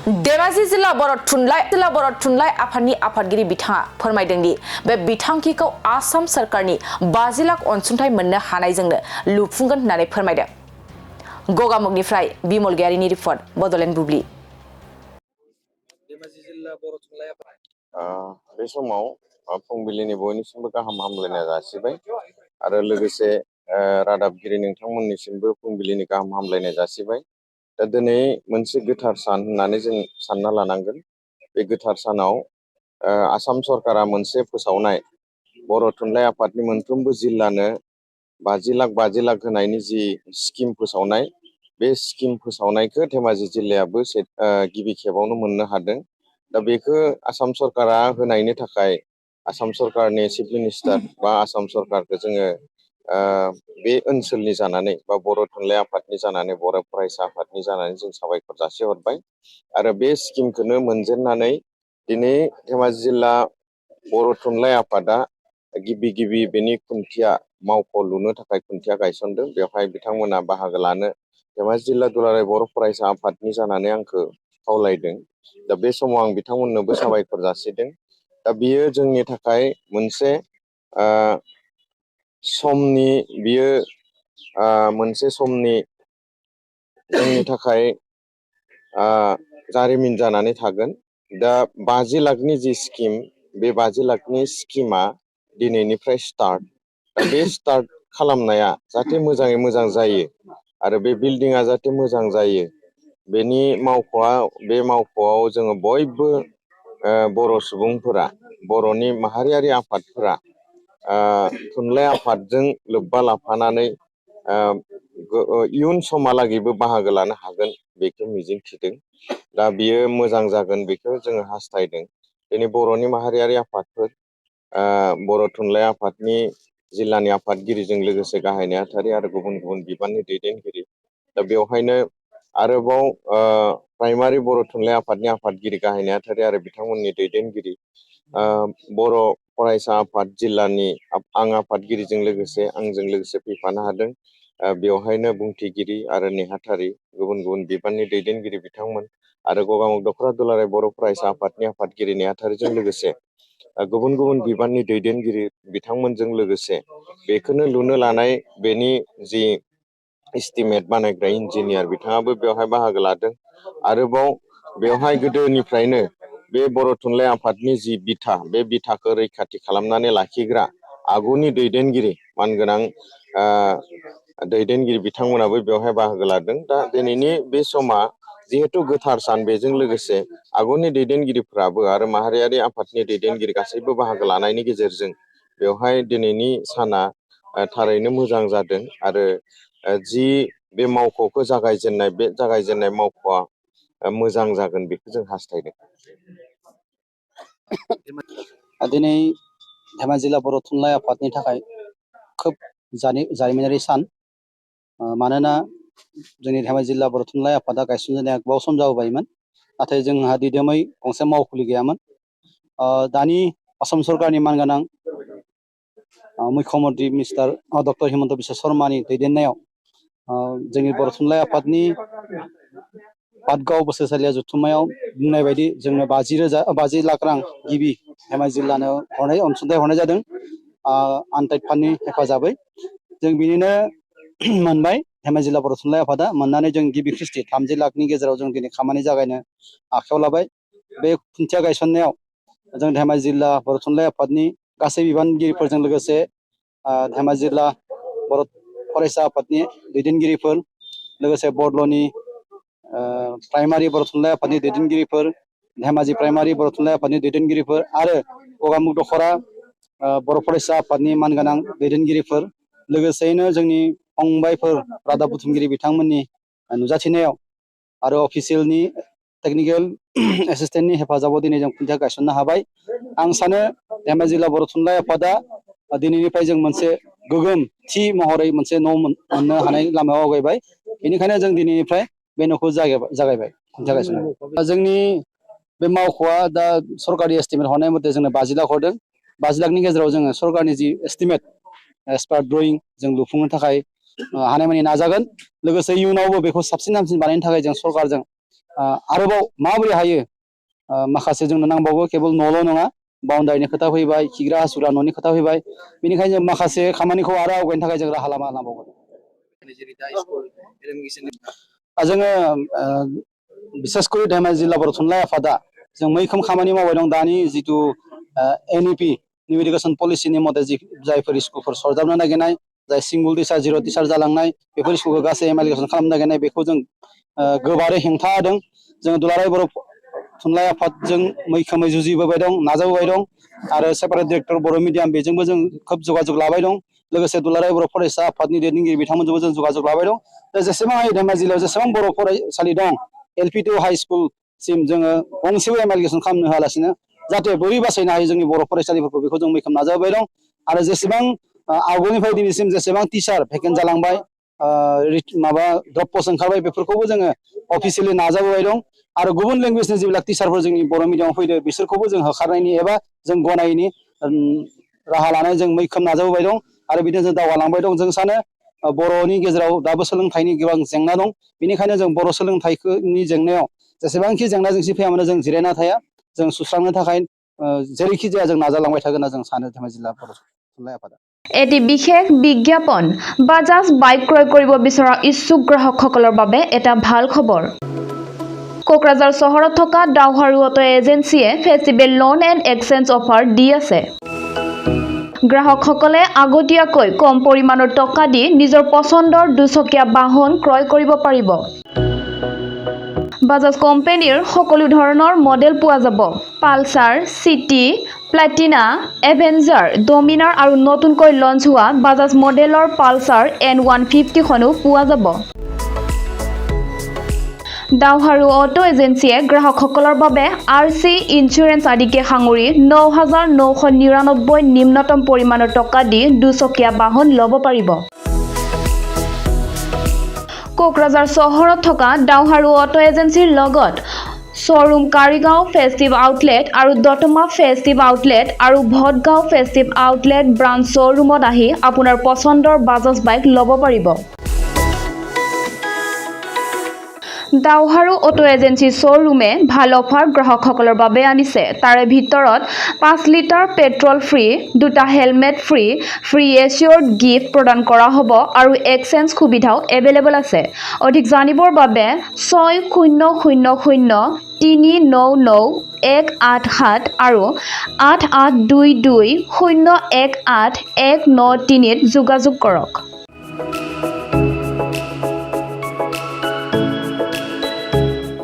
धेमाजि जिल्ला बर' थुनलाइ आफादनि आफादगिरि बिथाङा फोरमायदोंदि बे बिथांखिखौ आसाम सरकारनि 50 लाख अनसुंथाइ मोननो हानायजोंनो लुफुंगोन होननानै फोरमायदों। गगामुगनिफ्राय बिमल गयारिनि रिपर्ट बडलेण्ड बुब्लि। बे समाव फुंबिलिनि बयनिसिमबो गाहाम हामलायनाय जासिबाय आरो लोगोसे रादाबगिरि नोंथांमोननिसिमबो फुंबिलिनि गाहाम हामलायनाय जासिबाय। दा दिनै मोनसे गोथार सान होननानै जों सानना लानांगोन। बे गोथार सानाव आसाम सरकारा मोनसे फोसावनाय बर' थुनलाइ आफादनि मोनफ्रोमबो जिल्लानो 50 लाख होनायनि जि स्किम फोसावनाय, बे स्किम फोसावनायखौ धेमाजि जिल्लायाबो गिबि खेबावनो मोननो हादों। दा बेखौ आसाम सरकारा होनायनि थाखाय आसाम सरकारनि चिफ मिनिस्टार बा आसाम सरकारखौ जोङो बे ओनसोलनि जानानै बा बर' थुनलाइ आफादनि जानानै बर' फरायसा आफादनि जानानै जों साबायखर जासिहरबाय। आरो बे स्किमखौनो मोनजेननानै दिनै धेमाजि जिल्ला बर' थुनलाइ आफादा गिबि बेनि खुन्थिया मावख' लुनो थाखाय खुन्थिया गायसनदों। बेवहाय बिथांमोना बाहागो लानो धेमाजि जिल्ला दुलाराय बर' फरायसा आफादनि जानानै आंखौ खावलायदों। दा बे समाव आं बिथांमोननोबो साबायखर जासिदों। दा बियो जोंनि थाखाय मोनसे मोनसे समनि जोंनि थाखाय जारिमिन जानानै थागोन। दा 50 लाखनि जि स्किम, बे 50 लाखनि स्किमा दिनैनिफ्राय स्टार्ट। दा बे स्टार्ट खालामनाया जाहाथे मोजाङै मोजां जायो आरो बे बिल्डिङा जाहाथे मोजां जायो, बेनि बे मावख'आव जोङो बयबो बर' सुबुंफोरा, बर'नि माहारियारि आफादफोरा थुनलाइ आफादजों लोब्बा लाफानानै इयुन समहालागैबो बाहागो लानो हागोन, बेखौ मिजिंथिदों। दा बियो मोजां जागोन बेखौ जोङो हास्थायदों। दिनै बर'नि माहारियारि आफादफोर, बर' थुनलाइ आफादनि जिल्लानि आफादगिरिजों लोगोसे गाहाय नेहाथारि आरो गुबुन गुबुन बिबाननि दैदेनगिरि, दा बेवहायनो आरोबाव प्राइमारि बर' थुनलाइ आफादनि आफादगिरि गाहाय नेहाथारि आरो बिथांमोननि दैदेनगिरि, बर' फरायसा आफाद जिल्लानि आं आफादगिरिजों लोगोसे आंजों लोगोसे फैफानो हादों। बेवहायनो बुंथिगिरि आरो नेहाथारि, गुबुन गुबुन बिबाननि दैदेनगिरि बिथांमोन आरो गगामुग दख'रा दुलाराय बर' फरायसा आफादनि आफादगिरि नेहाथारिजों लोगोसे गुबुन गुबुन बिबाननि दैदेनगिरि बिथांमोनजों लोगोसे बेखौनो लुनो लानाय बेनि जि एस्टिमेट बानायग्रा इन्जिनियार, बिथाङाबो बेवहाय बाहागो लादों। आरोबाव बेवहाय गोदोनिफ्रायनो बे बर' थुनलाइ आफादनि जि बिथा, बे बिथाखौ रैखाथि खालामनानै लाखिग्रा आगुनि दैदेनगिरि, मानगोनां दैदेनगिरि बिथांमोनाबो बेवहाय बाहागो लादों। दा दिनैनि बे समा जिहेथु गोथार सान, बेजों लोगोसे आगुनि दैदेनगिरिफ्राबो आरो माहारियारि आफादनि दैदेनगिरि गासैबो बाहागो लानायनि गेजेरजों बेवहाय दिनैनि साना थारैनो मोजां जादों। आरो जि बे मावख'खौ जागायजेननाय, बे जागायजेननाय मावख'आ मोजां जागोन, बेखौ जों हास्थायदों। दिनै धेमाजि जिल्ला बर' थुनलाइ आफादनि थाखाय खोब जारिमिनारि सान। मानोना जोंनि धेमाजि जिल्ला बर' थुनलाइ आफादा गायसनजानाया गोबाव सम जाबोबायमोन, नाथाय जोंहा दिदोमै गंसे मावखुलि गैयामोन। दानि आसाम सरकारनि मानगोनां मुख्यमन्त्रि मिनिस्टार डक्टर हिमन्त बिश्व शर्मानि दैदेननायाव जोंनि बर' थुनलाइ आफादनि पातगाव बोसोरसालिया जथुम्मायाव बुंनाय बायदि जोंनो 50 लाख रां गिबि धेमाजि जिल्लानो अनसुंथाइ हरनाय जादों आनथाइ फान्डनि हेफाजाबै। जों बिनिनो मोनबाय। धेमाजि जिल्ला बर' थुनलाइ आफादा मोननानै जों गिबि खृष्टि 30 लाखनि गेजेराव जों दिनै खामानि जागायनो आखायाव लाबाय। बे खुन्थिया गायसननायाव जों धेमाजि जिल्ला बर' थुनलाइ आफादनि गासै बिबानगिरिफोरजों लोगोसे धेमाजि जिल्ला बर' फरायसा आफादनि दैदेनगिरिफोर, लोगोसे बड'नि प्राइमारि बर' थुनलाइ आफादनि दैदेनगिरिफोर, धेमाजि प्राइमारि बर' थुनलाइ आफादनि दैदेनगिरिफोर आरो गगामुग दख'रा बर' फरायसा आफादनि मानगोनां दैदेनगिरिफोर, लोगोसेयैनो जोंनि फंबायफोर रादाब बुथुमगिरि बिथांमोननि नुजाथिनायाव आरो अफिसियेलनि टेकनिकेल एसिस्टेन्टनि हेफाजाबाव दिनै जों खुन्थिया गायसननो हाबाय। आं सानो धेमाजि जिल्ला बर' थुनलाइ आफादा दिनैनिफ्राय जों मोनसे गोगोम थि महरै मोनसे न' मोननो हानाय लामायाव आवगायबाय। बेनिखायनो जों दिनैनिफ्राय बे न'खौ जागायबाय खुन्थिया गायसननाय। जोंनि बे मावख'आ दा सरकारि एस्टिमेट हरनाय मथे जोंनो 50 लाख हरदों। 50 लाखनि गेजेराव जोङो सरकारनि जि एस्टिमेट एसपार्ट ड्रयिं जों लुफुंनो थाखाय हानायमानि नाजागोन। लोगोसे इयुनावबो बेखौ साबसिन हामसिन बानायनो थाखाय जों सरकारजों आरोबाव माबोरै हायो माखासे जोंनो नांबावगौ केबल न'ल' नङा बाउन्डारिनि खोथा फैबाय खिग्रा हासुग्रा न'नि खोथा फैबाय बेनिखायनो जों माखासे खामानिखौ आरो आवगायनो थाखाय जों राहा लामा लानांबावगोन जोङो बिसेसकरि धेमाजि जिल्ला बर' थुनलाइ आफादा जों मैखोम खामानि मावबाय दं दानि जिथु NEP निउ इडुकेसन पलिसिनि मथे जायफोर स्कुलफोर सरजाबनो नागिरनाय जाय सिंगल टिचार जिर' टिचार जालांनाय बेफोर स्कुलखौ गासै एमालिगेसन खालामनो नागिरनाय बेखौ जों गोबारै हेंथा होदों जों दुलाराय बर' थुनलाइ आफादजों मैखोमै जुजिबोबाय दं नाजाबोबाय दं आरो सेपारेट डिरेक्टर बर' मिडियाम बेजोंबो जों खोब जगाजग लाबाय दं लोगोसे दुलाराय बर' फरायसा आफादनि दैदेनगिरि बिथांमोनजोंबो जों जगाजग लाबाय दं दा जेसेबां हायो धेमाजि जिल्लायाव जेसेबां बर' फरायसालि दं LP टु हाइ स्कुलसिम जोङो गंसेबो एमालिगेसन खालामनो होआलासिनो जाहाथे बोरै बासायनो हायो जोंनि बर' फरायसालिफोरखौ बेखौ जों मैखोम नाजाबोबाय दं आरो जेसेबां आवगोलनिफ्राय दिनैसिम जेसेबां टिचार भेकेन्ट जालांबाय माबा ड्रप पस्ट ओंखारबाय बेफोरखौबो जोङो अफिसियेलि नाजाबोबाय दं आरो गुबुन लेंगुवेजनि जेब्ला टिचारफोर जोंनि बर' मिडियामाव फैदो बिसोरखौबो जों होखारनायनि एबा जों गनायनि राहा लानाय जों मैखोम नाजाबोबाय दं आरो बिदिनो जों दावगालांबाय दं जों सानो बर'नि गेजेराव दाबो सोलोंथाइनि गोबां जेंना दं बेनिखायनो जों बर' सोलोंथाइनि जेंनायाव जेसेबांखि जेंना जेंसि फैया मानो जों जिरायना थाया जों सुस्रांनो थाखाय जेरैखि जाया जों नाजालांबाय थागोन होनना जों सानो धेमाजि जिल्ला बर' थुनलाइ आफादा এটি বিশেষ বিজ্ঞাপন বাজাজ বাইক ক্ৰয় কৰিব বিচৰা ইচ্ছুক গ্ৰাহকসকলৰ বাবে এটা ভাল খবৰ কোকৰাঝাৰ চহৰত থকা ডাউহাৰু অটো এজেন্সিয়ে festival loan and exchange offer দি আছে গ্ৰাহকসকলে আগতীয়াকৈ কম পৰিমাণৰ টকা দি নিজৰ পছন্দৰ দুচকীয়া বাহন ক্ৰয় কৰিব পাৰিব বাজাজ কোম্পানীৰ সকলো ধৰণৰ মডেল পোৱা যাব Pulsar city Platina avenger Dominar আৰু নতুনকৈ লঞ্চ হোৱা বাজাজ মডেলৰ পালসাৰ N150 খনো পোৱা যাব ডাউহাৰু অটো এজেন্সিয়ে গ্ৰাহকসকলৰ বাবে RC ইন্স্যুৰেন্স আদিকে সাঙুৰি 9,999 নিম্নতম পৰিমাণৰ টকা দি দুচকীয়া বাহন ল'ব পাৰিব কোকৰাঝাৰ চহৰত থকা ডাউহাৰু অটো এজেন্সিৰ লগত শ্বৰুম কাৰিগাঁও ফেষ্টিভ আউটলেট আৰু দতমা ফেষ্টিভ আউটলেট আৰু ভটগাঁও ফেষ্টিভ আউটলেট ব্ৰাঞ্চ শ্বৰুমত আহি আপোনাৰ পছন্দৰ বাজাজ বাইক ল'ব পাৰিব ডাউহাৰু অটো এজেন্সি শ্বৰুমে ভাল অফাৰ গ্ৰাহকসকলৰ বাবে আনিছে তাৰে ভিতৰত 5 লিটাৰ পেট্ৰল ফ্ৰী দুটা হেলমেট ফ্ৰী এচিয়ৰ্ড গিফ্ট প্ৰদান কৰা হ'ব আৰু এক্সচেঞ্জ সুবিধাও এভেইলেবল আছে অধিক জানিবৰ বাবে 6000399187 আৰু 8822018193 ত যোগাযোগ কৰক